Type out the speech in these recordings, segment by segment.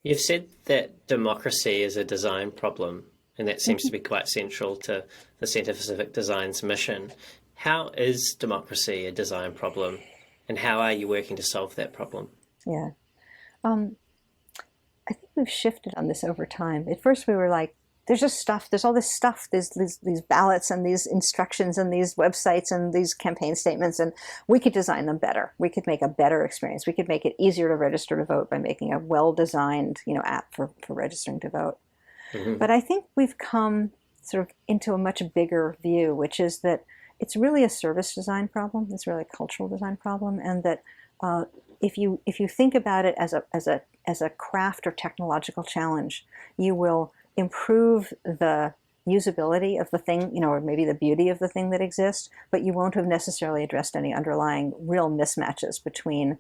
You've said that democracy is a design problem, and that seems to Mhm. be quite central to the Centre for Civic Design's mission. How is democracy a design problem, and how are you working to solve that problem? Yeah. Um, I think we've shifted on this over time. At first, we were like, there's just stuff, there's all this stuff, there's these ballots and these instructions and these websites and these campaign statements, and we could design them better. We could make a better experience. We could make it easier to register to vote by making a well-designed, app for registering to vote. Hmm. But I think we've come sort of into a much bigger view, which is that it's really a service design problem. It's really a cultural design problem, and that uh, if you think about it as a craft or technological challenge, you will improve the usability of the thing, or maybe the beauty of the thing that exists, but you won't have necessarily addressed any underlying real mismatches between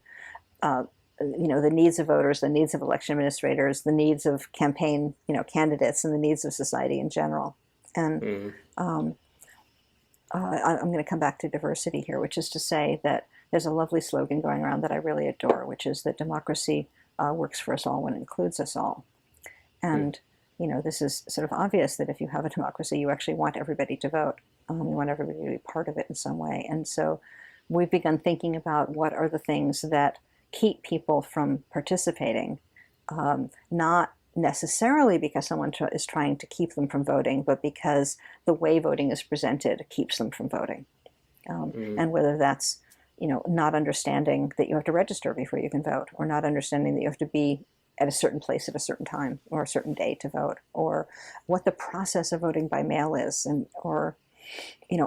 uh, the needs of voters, the needs of election administrators, the needs of campaign, candidates, and the needs of society in general. And Mm. um, I'm going to come back to diversity here, which is to say that there's a lovely slogan going around that I really adore, which is that democracy works for us all when it includes us all. Mm. And this is sort of obvious that if you have a democracy, you actually want everybody to vote. You want everybody to be part of it in some way. And so we've begun thinking about what are the things that keep people from participating, not necessarily because someone is trying to keep them from voting, but because the way voting is presented keeps them from voting. Mm. And whether that's not understanding that you have to register before you can vote, or not understanding that you have to be at a certain place at a certain time or a certain day to vote, or what the process of voting by mail is, and or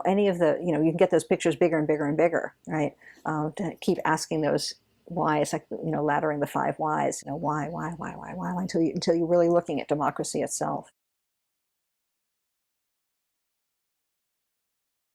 any of the you can get those pictures bigger and bigger and bigger, right? To keep asking those why. It's like laddering the five whys. Why until you're really looking at democracy itself.